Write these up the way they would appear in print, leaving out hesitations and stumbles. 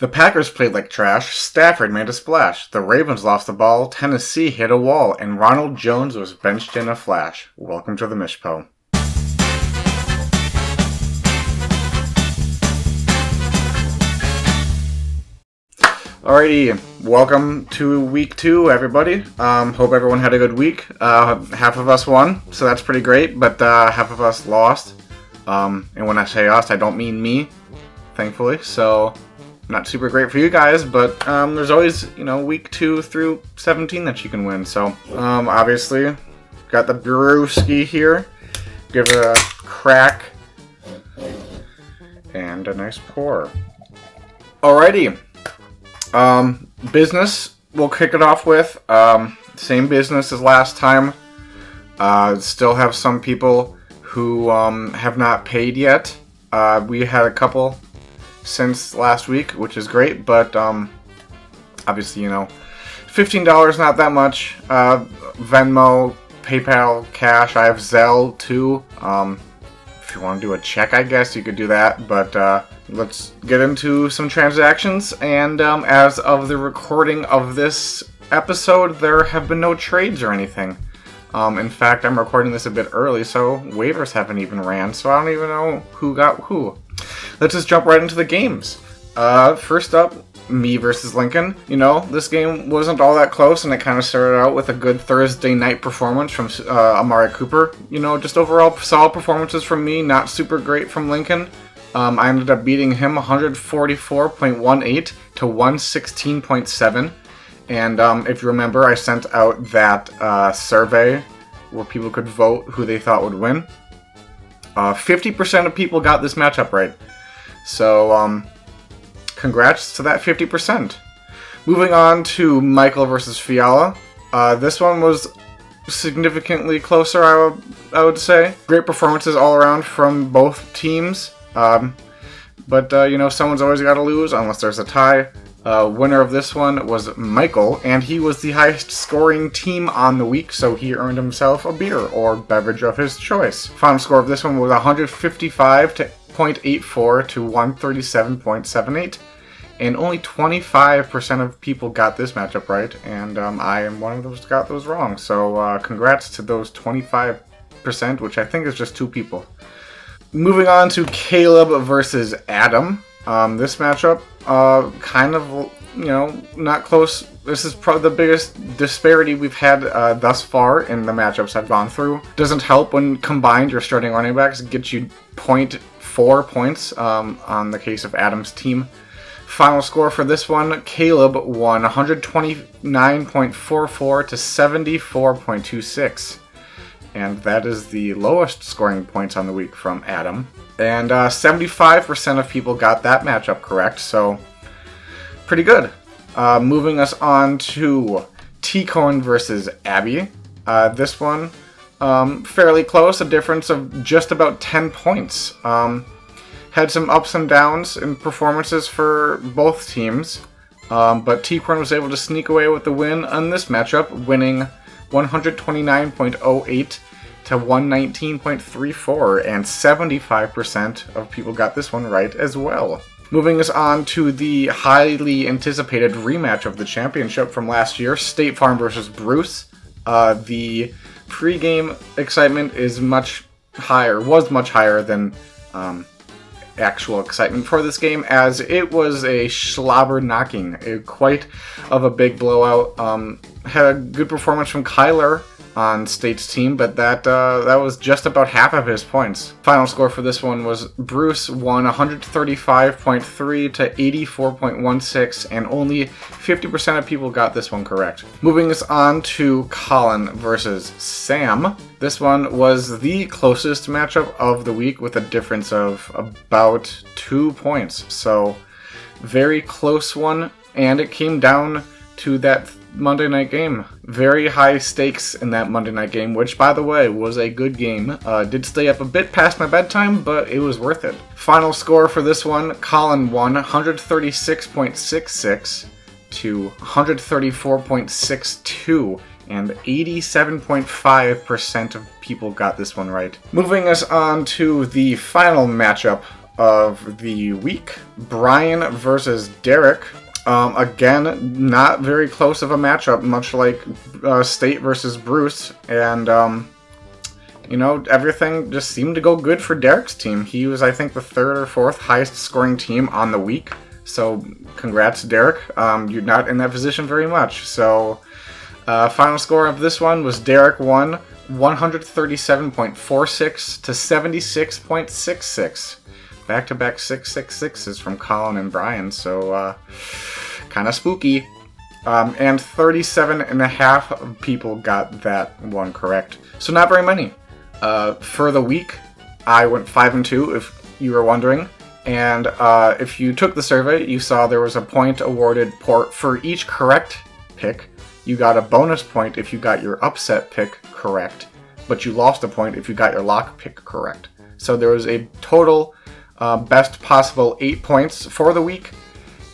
The Packers played like trash, Stafford made a splash, the Ravens lost the ball, Tennessee hit a wall, and Ronald Jones was benched in a flash. Welcome to the Mish. Alrighty, welcome to week 2, everybody. Hope everyone had a good week. Half of us won, so that's pretty great, but half of us lost. And when I say us, I don't mean me, thankfully, so not super great for you guys, but there's always, week 2 through 17 that you can win. So, obviously, got the brewski here. Give it a crack and a nice pour. Alrighty. Business, we'll kick it off with. Same business as last time. Still have some people who have not paid yet. We had a couple since last week, which is great, but obviously, $15 not that much. Venmo, PayPal, Cash, I have Zelle too. If you want to do a check, I guess you could do that, but let's get into some transactions. And as of the recording of this episode, there have been no trades or anything. In fact, I'm recording this a bit early, so waivers haven't even ran, so I don't even know who got who. Let's just jump right into the games. First up, me versus Lincoln. This game wasn't all that close, and it kind of started out with a good Thursday night performance from Amari Cooper. Just overall solid performances from me, not super great from Lincoln. I ended up beating him 144.18 to 116.7. And if you remember, I sent out that survey where people could vote who they thought would win. 50% of people got this matchup right. So, congrats to that 50%. Moving on to Michael versus Fiala. This one was significantly closer, I would say. Great performances all around from both teams. But someone's always got to lose unless there's a tie. Winner of this one was Michael, and he was the highest scoring team on the week, so he earned himself a beer or beverage of his choice. Final score of this one was 155.84 to 137.78, and only 25% of people got this matchup right, and I am one of those that got those wrong. So congrats to those 25%, which I think is just 2 people. Moving on to Caleb versus Adam. This matchup, kind of, not close. This is probably the biggest disparity we've had thus far in the matchups I've gone through. Doesn't help when combined your starting running backs get you 0.4 points on the case of Adam's team. Final score for this one, Caleb won 129.44 to 74.26. And that is the lowest scoring points on the week from Adam. And 75% of people got that matchup correct, so pretty good. Moving us on to Colin versus Abby. This one, fairly close, a difference of just about 10 points. Had some ups and downs in performances for both teams, but Colin was able to sneak away with the win on this matchup, winning 129.08 to 119.34, and 75% of people got this one right as well. Moving us on to the highly anticipated rematch of the championship from last year, State Farm versus Bruce. The pre-game excitement is was much higher than actual excitement for this game, as it was a slobber knocking, quite of a big blowout. Had a good performance from Kyler on State's team, but that was just about half of his points. Final score for this one was Bruce won 135.3 to 84.16, and only 50% of people got this one correct. Moving us on to Colin versus Sam. This one was the closest matchup of the week with a difference of about 2 points. So, very close one, and it came down to that Monday night game. Very high stakes in that Monday night game, which, by the way, was a good game. Did stay up a bit past my bedtime, but it was worth it. Final score for this one, Colin won 136.66 to 134.62, and 87.5% of people got this one right. Moving us on to the final matchup of the week, Brian versus Derek. Again, not very close of a matchup, much like State versus Bruce. And, everything just seemed to go good for Derek's team. He was, I think, the third or fourth highest scoring team on the week. So, congrats, Derek. You're not in that position very much. So, final score of this one was Derek won 137.46 to 76.66. Back-to-back 666s from Colin and Brian, so kind of spooky. And 37.5 people got that one correct. So not very many. For the week, I went 5-2, if you were wondering. And if you took the survey, you saw there was a point awarded for each correct pick. You got a bonus point if you got your upset pick correct, but you lost a point if you got your lock pick correct. So there was a total best possible 8 points for the week.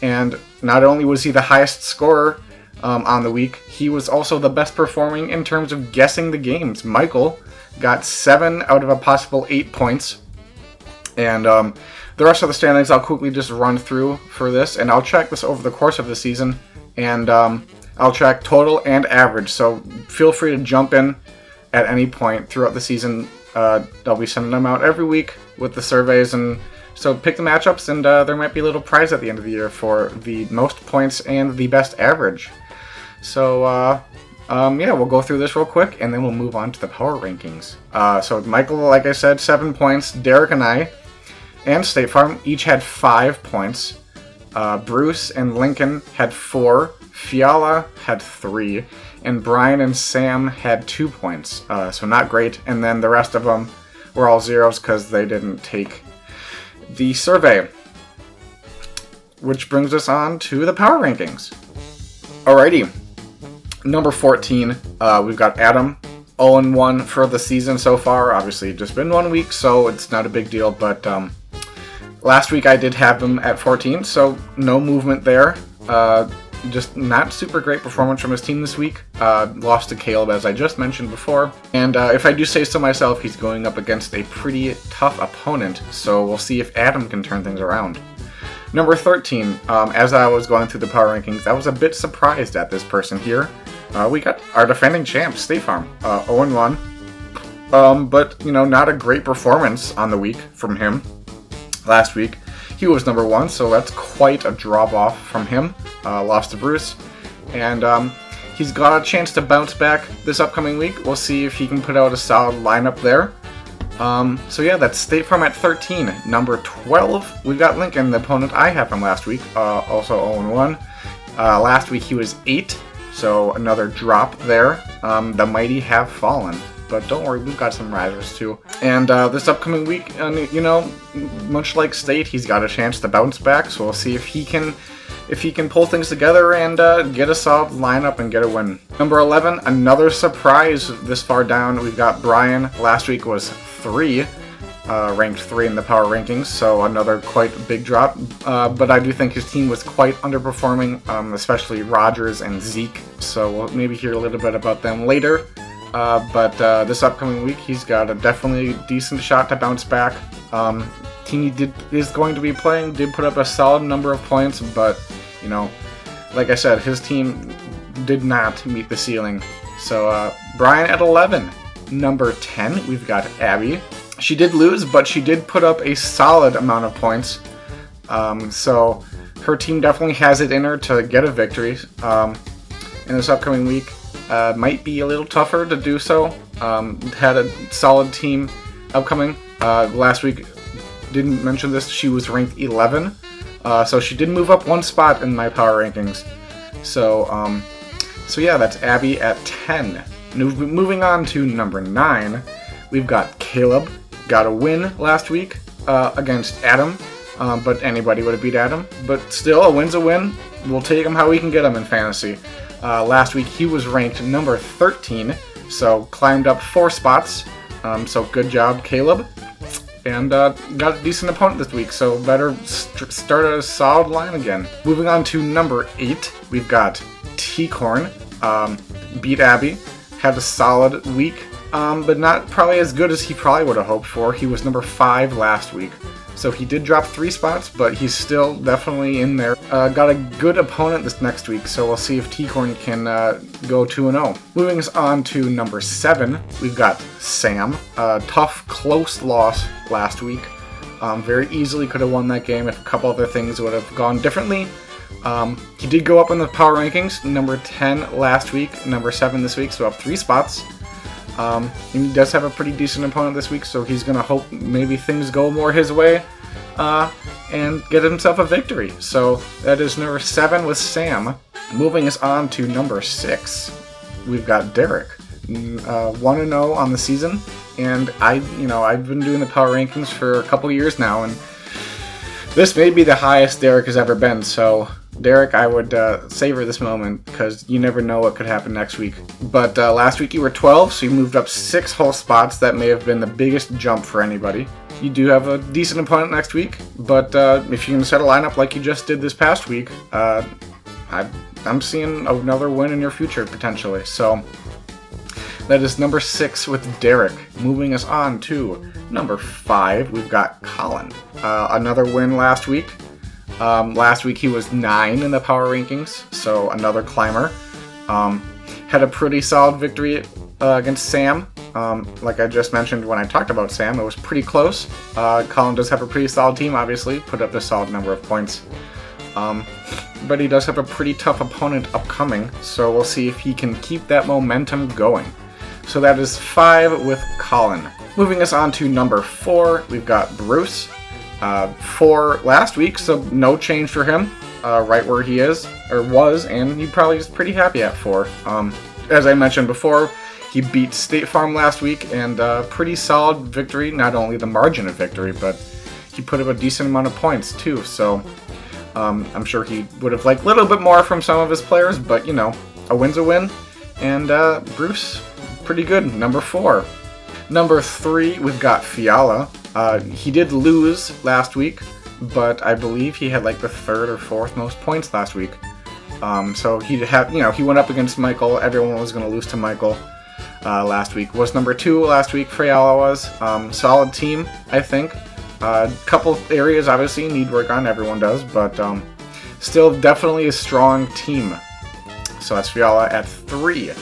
And not only was he the highest scorer on the week, he was also the best performing in terms of guessing the games. Michael got 7 out of a possible 8 points. And the rest of the standings I'll quickly just run through for this, and I'll check this over the course of the season, and I'll track total and average, so feel free to jump in at any point throughout the season. I'll be sending them out every week with the surveys, and so pick the matchups, and there might be a little prize at the end of the year for the most points and the best average. So, we'll go through this real quick, and then we'll move on to the power rankings. So Michael, like I said, 7 points. Derek and I, and State Farm, each had 5 points. Bruce and Lincoln had 4. Fiala had 3. And Brian and Sam had 2 points. So not great. And then the rest of them were all zeros because they didn't take the survey. Which brings us on to the power rankings. Alrighty. Number 14, we've got Adam, 0-1 for the season so far. Obviously, just been 1 week, so it's not a big deal. But last week I did have him at 14, so no movement there. Just not super great performance from his team this week. Lost to Caleb, as I just mentioned before. And if I do say so myself, he's going up against a pretty tough opponent. So we'll see if Adam can turn things around. Number 13, as I was going through the power rankings, I was a bit surprised at this person here. We got our defending champ, State Farm, 0-1. But, not a great performance on the week from him. Last week, he was number 1, so that's quite a drop-off from him. Lost to Bruce. And he's got a chance to bounce back this upcoming week. We'll see if he can put out a solid lineup there. That's State Farm at 13. Number 12, we've got Lincoln, the opponent I had from last week, also 0-1. Last week he was 8, so another drop there. The mighty have fallen, but don't worry, we've got some risers too. And this upcoming week, much like State, he's got a chance to bounce back, so we'll see if he can pull things together and get a solid lineup and get a win. Number 11, another surprise this far down. We've got Brian. Last week was 3, ranked 3 in the power rankings, so another quite big drop. But I do think his team was quite underperforming, especially Rodgers and Zeke, so we'll maybe hear a little bit about them later. But this upcoming week, he's got a definitely decent shot to bounce back. Team he is going to be playing did put up a solid number of points, but like I said, his team did not meet the ceiling. So Brian at 11. Number 10, we've got Abby. She did lose, but she did put up a solid amount of points. So her team definitely has it in her to get a victory in this upcoming week. Might be a little tougher to do so. Had a solid team upcoming. Last week, didn't mention this, she was ranked 11. So she did move up 1 spot in my power rankings. So that's Abby at 10. Moving on to number 9, we've got Caleb. Got a win last week against Adam, but anybody would have beat Adam. But still, a win's a win. We'll take him how we can get him in fantasy. Last week, he was ranked number 13, so climbed up 4 spots. So good job, Caleb. And got a decent opponent this week, so better start a solid line again. Moving on to number 8, we've got T-Corn. Beat Abby. Had a solid week, but not probably as good as he probably would have hoped for. He was number 5 last week. So he did drop 3 spots, but he's still definitely in there. Got a good opponent this next week, so we'll see if T-Corn can go 2-0. Moving us on to number 7, we've got Sam. Tough, close loss last week. Very easily could have won that game if a couple other things would have gone differently. He did go up in the power rankings, number 10 last week, number 7 this week, so up 3 spots. And he does have a pretty decent opponent this week, so he's going to hope maybe things go more his way and get himself a victory. So that is number 7 with Sam. Moving us on to number 6, we've got Derek. 1-0 on the season, and I've been doing the power rankings for a couple years now, and this may be the highest Derek has ever been, so Derek, I would savor this moment because you never know what could happen next week. But last week you were 12, so you moved up 6 whole spots. That may have been the biggest jump for anybody. You do have a decent opponent next week, but if you can set a lineup like you just did this past week, I'm seeing another win in your future potentially. So that is number 6 with Derek. Moving us on to number 5, we've got Colin. Another win last week. Last week he was 9 in the power rankings, so another climber. Had a pretty solid victory against Sam. Like I just mentioned when I talked about Sam, it was pretty close. Colin does have a pretty solid team, obviously, put up a solid number of points. But he does have a pretty tough opponent upcoming, so we'll see if he can keep that momentum going. So that is 5 with Colin. Moving us on to number 4, we've got Bruce. 4 last week, so no change for him. Right where he is, or was, and he probably is pretty happy at 4. As I mentioned before, he beat State Farm last week, and pretty solid victory, not only the margin of victory, but he put up a decent amount of points too, so I'm sure he would have liked a little bit more from some of his players, but a win's a win, and Bruce, pretty good, number 4. Number 3, we've got Fiala. He did lose last week, but I believe he had like the 3rd or 4th most points last week. So he went up against Michael. Everyone was going to lose to Michael last week. Was number 2 last week. Fiala was. Solid team, I think. Couple areas obviously need work on. Everyone does, but still definitely a strong team. So that's Fiala at 3.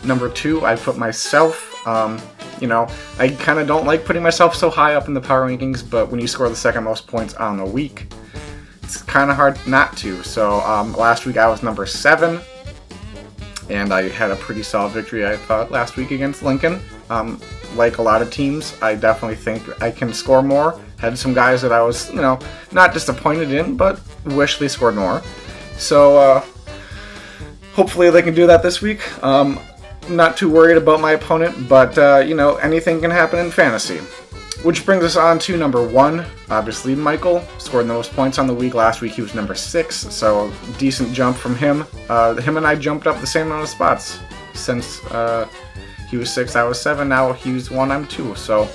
Number 2, I put myself. I kind of don't like putting myself so high up in the power rankings, but when you score the 2nd most points on the week, it's kind of hard not to. So last week I was number 7, and I had a pretty solid victory, I thought, last week against Lincoln. Like a lot of teams, I definitely think I can score more. Had some guys that I was, not disappointed in, but wish they scored more. So hopefully they can do that this week. Not too worried about my opponent, but, anything can happen in fantasy. Which brings us on to number 1. Obviously, Michael scored the most points on the week. Last week he was number 6, so decent jump from him. Him and I jumped up the same amount of spots. Since he was 6, I was 7, now he's 1, I'm 2. So,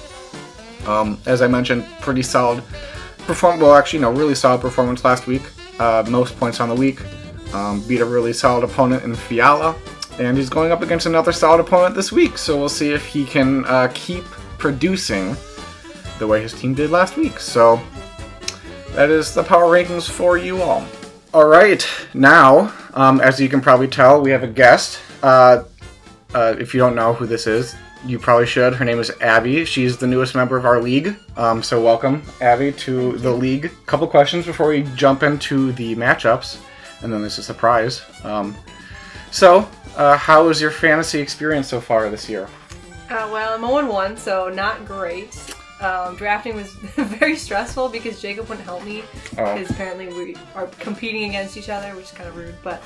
as I mentioned, pretty solid really solid performance last week. Most points on the week. Beat a really solid opponent in Fiala. And he's going up against another solid opponent this week, so we'll see if he can keep producing the way his team did last week. So that is the power rankings for you all. All right, now, as you can probably tell, we have a guest. If you don't know who this is, you probably should. Her name is Abby. She's the newest member of our league. So welcome, Abby, to the league. Couple questions before we jump into the matchups, and then there's a surprise. How was your fantasy experience so far this year? Well, I'm 0-1, so not great. Drafting was very stressful because Jacob wouldn't help me because apparently we are competing against each other, which is kind of rude. But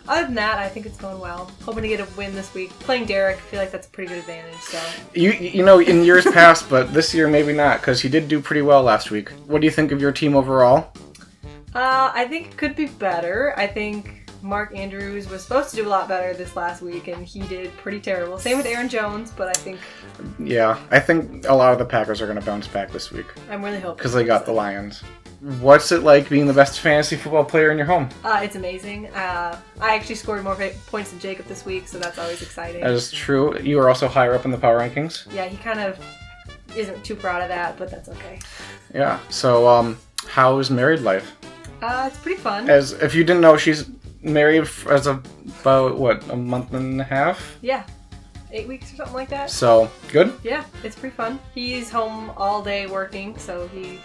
other than that, I think it's going well. Hoping to get a win this week. Playing Derek, I feel like that's a pretty good advantage. So in years past, but this year maybe not because he did do pretty well last week. What do you think of your team overall? I think it could be better. I think Mark Andrews was supposed to do a lot better this last week, and he did pretty terrible. Same with Aaron Jones, but I think... Yeah, I think a lot of the Packers are going to bounce back this week. I'm really hoping. Because they got the Lions. What's it like being the best fantasy football player in your home? It's amazing. I actually scored more points than Jacob this week, so that's always exciting. That is true. You are also higher up in the power rankings. Yeah, he kind of isn't too proud of that, but that's okay. Yeah. So, how is married life? It's pretty fun. As if you didn't know, she's married as of about what, a month and a half? Yeah. 8 weeks or something like that. So, good? Yeah, it's pretty fun. He's home all day working, so he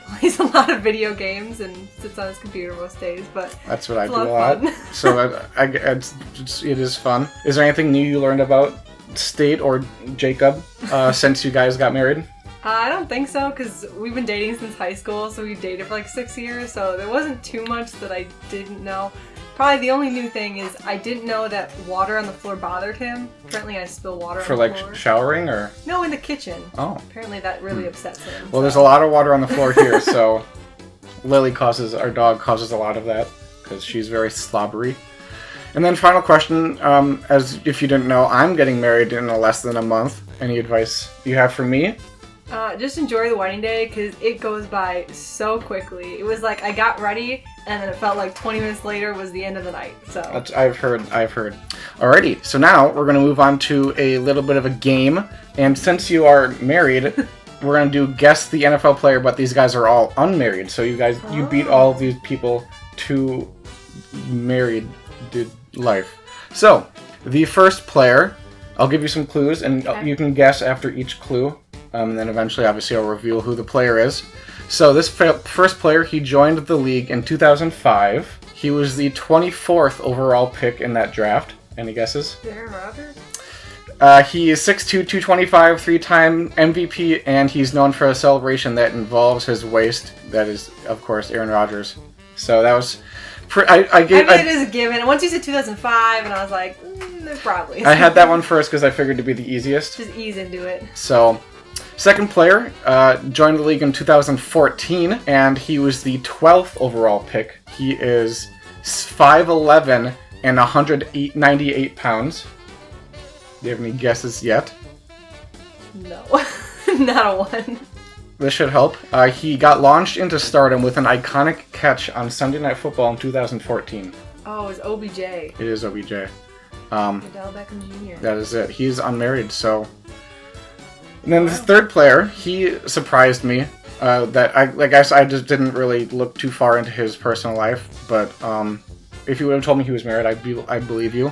plays a lot of video games and sits on his computer most days, but that's what I do a lot. So it is fun. Is there anything new you learned about State or Jacob since you guys got married? I don't think so, because we've been dating since high school, so we dated for like 6 years, so there wasn't too much that I didn't know. Probably the only new thing is I didn't know that water on the floor bothered him. Apparently I spill water on the floor. For like showering or? No, in the kitchen. Oh. Apparently that really upsets him. Well, there's a lot of water on the floor here, so Lily our dog causes a lot of that because she's very slobbery. And then final question, as if you didn't know, I'm getting married in less than a month. Any advice you have for me? Just enjoy the wedding day because it goes by so quickly. It was like I got ready and then it felt like 20 minutes later was the end of the night. So I've heard. Alrighty, so now we're going to move on to a little bit of a game. And since you are married, we're going to do Guess the NFL Player, but these guys are all unmarried. So you beat all of these people to married life. So, the first player, I'll give you some clues and you can guess after each clue. And then eventually, obviously, I'll reveal who the player is. So this first player, he joined the league in 2005. He was the 24th overall pick in that draft. Any guesses? Aaron Rodgers? He is 6'2", 225, three-time MVP, and he's known for a celebration that involves his waist. That is, of course, Aaron Rodgers. So that was... it is a given. Once you said 2005, and I was like, probably. I had that one first because I figured it'd be the easiest. Just ease into it. So... Second player joined the league in 2014, and he was the 12th overall pick. He is 5'11" and 198 pounds. Do you have any guesses yet? No. Not a one. This should help. He got launched into stardom with an iconic catch on Sunday Night Football in 2014. Oh, it's OBJ. It is OBJ. Odell Beckham Jr. That is it. He's unmarried, so... And then this third player, he surprised me. I just didn't really look too far into his personal life, but if you would have told me he was married, I'd believe you.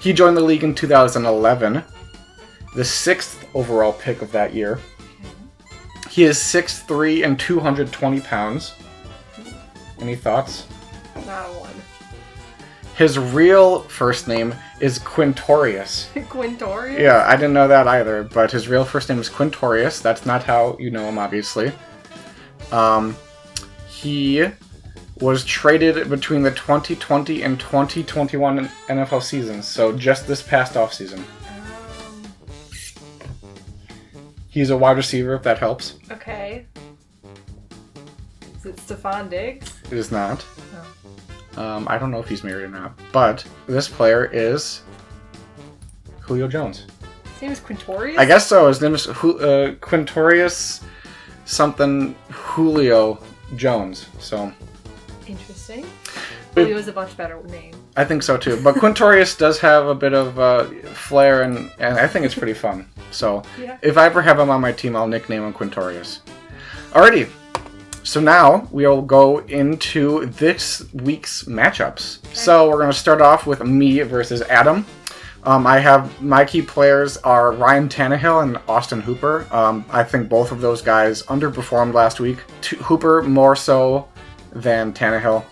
He joined the league in 2011, the 6th overall pick of that year. He is 6'3" and 220 pounds. Any thoughts? Not one. His real first name is Quintorius. Quintorius? Yeah, I didn't know that either, but his real first name is Quintorius. That's not how you know him, obviously. He was traded between the 2020 and 2021 NFL seasons, so just this past offseason. He's a wide receiver, if that helps. Okay. Is it Stephon Diggs? It is not. No. I don't know if he's married or not, but this player is Julio Jones. His name is Quintorius? I guess so. His name is Quintorius something Julio Jones. So interesting. Julio's a much better name. I think so too. But Quintorius does have a bit of flair, and I think it's pretty fun. So if I ever have him on my team, I'll nickname him Quintorius. Alrighty. So now we'll go into this week's matchups. Okay. So we're going to start off with me versus Adam. I have my key players are Ryan Tannehill and Austin Hooper. I think both of those guys underperformed last week. Hooper more so than Tannehill.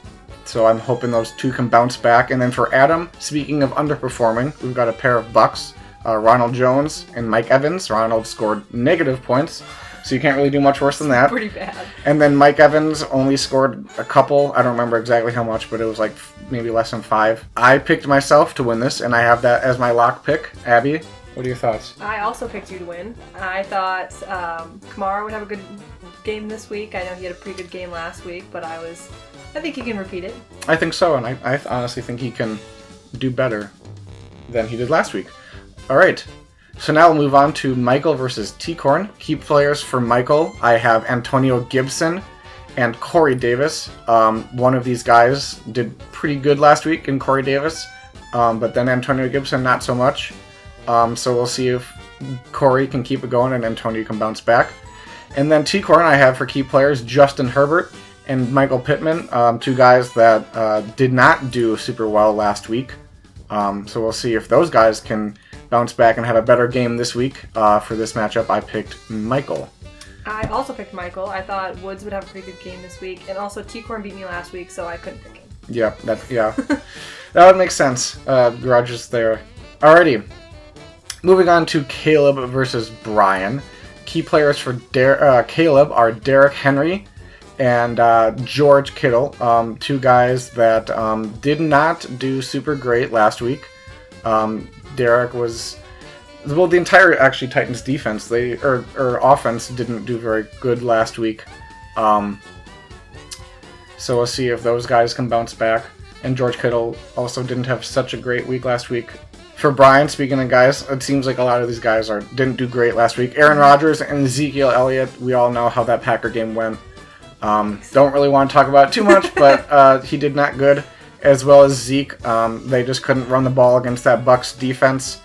So I'm hoping those two can bounce back. And then for Adam, speaking of underperforming, we've got a pair of Bucks, Ronald Jones and Mike Evans. Ronald scored negative points. So you can't really do much worse than that. Pretty bad. And then Mike Evans only scored a couple. I don't remember exactly how much, but it was like maybe less than 5. I picked myself to win this, and I have that as my lock pick. Abby, what are your thoughts? I also picked you to win. I thought Kamara would have a good game this week. I know he had a pretty good game last week, but I think he can repeat it. I think so, and I honestly think he can do better than he did last week. All right. So now we'll move on to Michael versus T-Corn. Key players for Michael, I have Antonio Gibson and Corey Davis. One of these guys did pretty good last week in Corey Davis, but then Antonio Gibson not so much. So we'll see if Corey can keep it going and Antonio can bounce back. And then T-Corn I have for key players Justin Herbert and Michael Pittman, two guys that did not do super well last week. So we'll see if those guys can bounce back and have a better game this week. For this matchup, I picked Michael. I also picked Michael. I thought Woods would have a pretty good game this week, and also T-Corn beat me last week, so I couldn't pick him. Yeah, that would make sense. Rodgers there. Alrighty. Moving on to Caleb versus Brian. Key players for Caleb are Derrick Henry and George Kittle, two guys that did not do super great last week. Derrick was... Well, the entire, actually, Titans defense, or offense didn't do very good last week. So we'll see if those guys can bounce back. And George Kittle also didn't have such a great week last week. For Brian, speaking of guys, it seems like a lot of these guys didn't do great last week. Aaron Rodgers and Ezekiel Elliott, we all know how that Packer game went. Don't really want to talk about it too much, but he did not good. As well as Zeke, they just couldn't run the ball against that Bucs defense.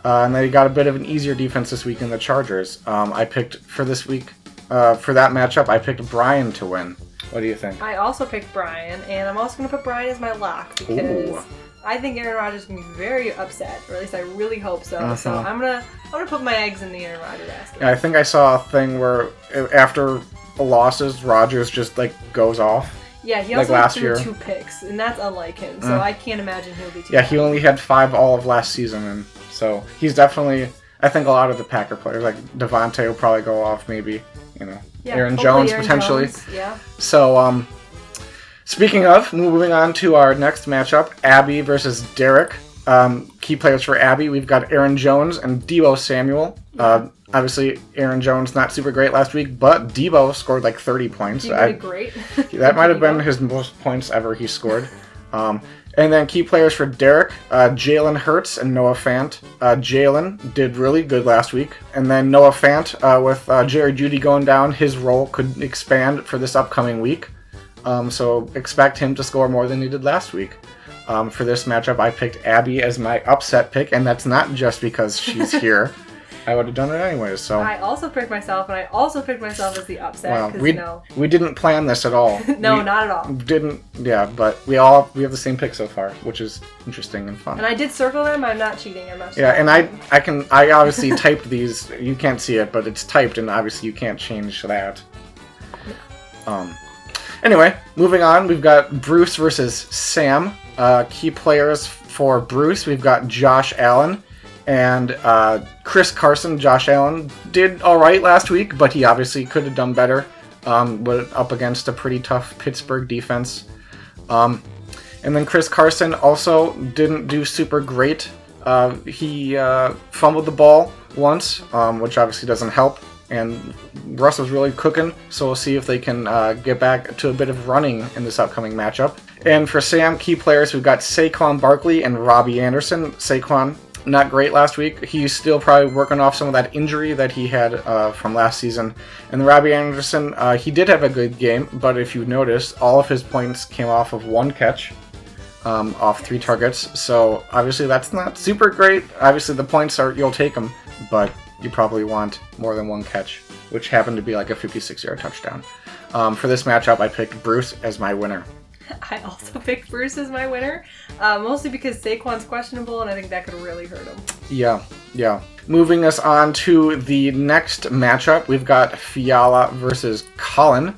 And they got a bit of an easier defense this week in the Chargers. I picked for this week, for that matchup, I picked Brian to win. What do you think? I also picked Brian, and I'm also going to put Brian as my lock because I think Aaron Rodgers is going to be very upset, or at least I really hope so. Uh-huh. So I'm gonna put my eggs in the Aaron Rodgers basket. Yeah, I think I saw a thing where after the losses, Rodgers just goes off. Yeah, he also threw 2 picks, and that's unlike him. So I can't imagine he'll be too. Yeah, he only had 5 all of last season, and so he's definitely. I think a lot of the Packer players, like Devontae, will probably go off. Maybe Aaron Jones potentially. Jones, yeah. So speaking of, moving on to our next matchup, Abby versus Derek. Key players for Abby, we've got Aaron Jones and Deebo Samuel. Obviously, Aaron Jones not super great last week, but Deebo scored 30 points. He did great. That might have been his most points ever he scored. And then key players for Derek, Jalen Hurts and Noah Fant. Jalen did really good last week. And then Noah Fant, with Jerry Jeudy going down, his role could expand for this upcoming week. So expect him to score more than he did last week. For this matchup, I picked Abby as my upset pick, and that's not just because she's here. I would have done it anyways. So I also picked myself, and I also picked myself as the upset. Well, we didn't plan this at all. No, not at all. Didn't. Yeah, but we have the same pick so far, which is interesting and fun. And I did circle them. I'm not cheating. I'm not. Yeah, and I obviously typed these. You can't see it, but it's typed, and obviously you can't change that. Anyway, moving on, we've got Bruce versus Sam. Key players for Bruce, we've got Josh Allen and Chris Carson. Josh Allen did all right last week, but he obviously could have done better, up against a pretty tough Pittsburgh defense. And then Chris Carson also didn't do super great. He fumbled the ball once, which obviously doesn't help. And Russ was really cooking, so we'll see if they can get back to a bit of running in this upcoming matchup. And for Sam, key players, we've got Saquon Barkley and Robbie Anderson. Saquon, not great last week. He's still probably working off some of that injury that he had from last season. And Robbie Anderson, he did have a good game, but if you notice, all of his points came off of 1 catch, off 3 targets. So obviously that's not super great. Obviously the points you'll take them, but you probably want more than 1 catch, which happened to be a 56-yard touchdown. For this matchup, I picked Bruce as my winner. I also picked Bruce as my winner, mostly because Saquon's questionable, and I think that could really hurt him. Yeah. Moving us on to the next matchup, we've got Fiala versus Colin.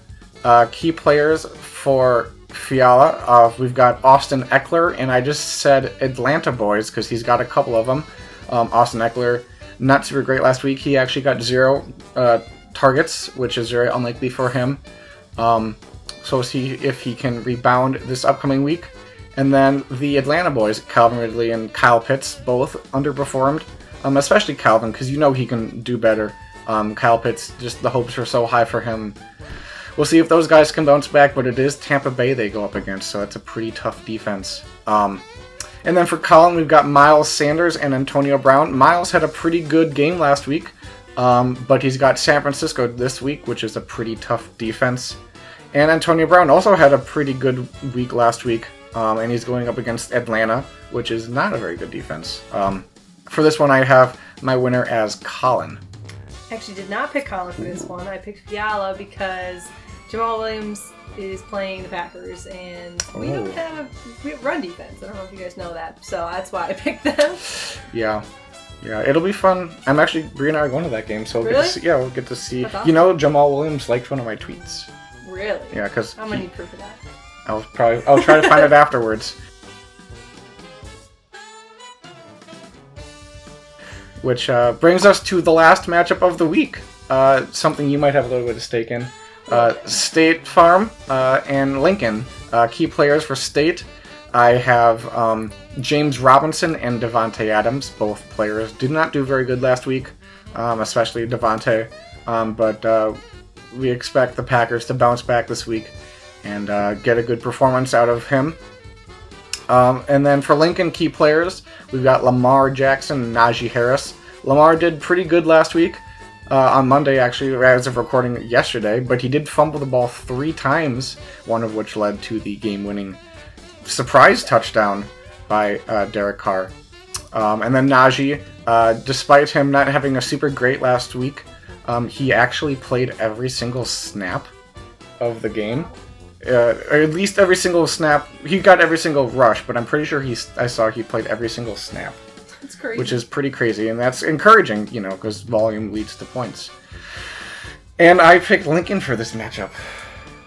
Key players for Fiala, we've got Austin Eckler, and I just said Atlanta boys because he's got a couple of them. Austin Eckler, not super great last week. He actually got 0 targets, which is very unlikely for him. So we'll see if he can rebound this upcoming week. And then the Atlanta boys, Calvin Ridley and Kyle Pitts, both underperformed. Especially Calvin, because he can do better. Kyle Pitts, just the hopes are so high for him. We'll see if those guys can bounce back, but it is Tampa Bay they go up against, so it's a pretty tough defense. And then for Colin, we've got Miles Sanders and Antonio Brown. Miles had a pretty good game last week, but he's got San Francisco this week, which is a pretty tough defense. And Antonio Brown also had a pretty good week last week, and he's going up against Atlanta, which is not a very good defense. For this one, I have my winner as Colin. I actually did not pick Colin for this one. I picked Fiala because Jamal Williams is playing the Packers, and we don't have a run defense. I don't know if you guys know that, so that's why I picked them. Yeah, it'll be fun. I'm actually, Brie and I are going to that game, so really? We'll get to see. Awesome. You know, Jamal Williams liked one of my tweets. Really? Yeah, because I'm gonna need proof of that. I'll try to find it afterwards. Which brings us to the last matchup of the week. Something you might have a little bit of stake in. State Farm and Lincoln. Key players for State. I have James Robinson and Devontae Adams. Both players did not do very good last week, especially Devontae. But we expect the Packers to bounce back this week and get a good performance out of him. And then for Lincoln key players, we've got Lamar Jackson and Naji Harris. Lamar did pretty good last week. On Monday, actually, as of recording yesterday, but he did fumble the ball 3 times, one of which led to the game-winning surprise touchdown by Derek Carr. And then Naji, despite him not having a super great last week, he actually played every single snap of the game. Or at least every single snap. He got every single rush, but I'm pretty sure I saw he played every single snap. That's crazy. Which is pretty crazy, and that's encouraging, because volume leads to points. And I picked Lincoln for this matchup.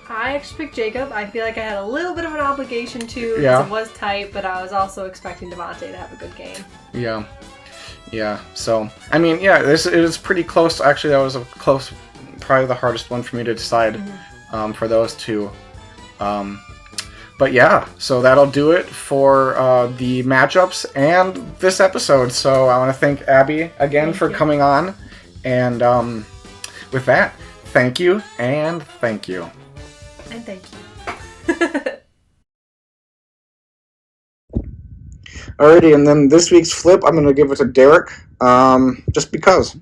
I actually picked Jacob. I feel like I had a little bit of an obligation to, Yeah. because it was tight, but I was also expecting Devontae to have a good game. Yeah. So, I mean, it was pretty close. Actually, that was probably the hardest one for me to decide for those two. But yeah, so that'll do it for the matchups and this episode. So I want to thank Abby again for coming on. And with that, thank you and thank you. And thank you. Alrighty, and then this week's flip, I'm going to give it to Derek, just because.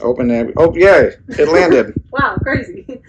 Open Abby. Oh, yay! It landed. Wow, crazy.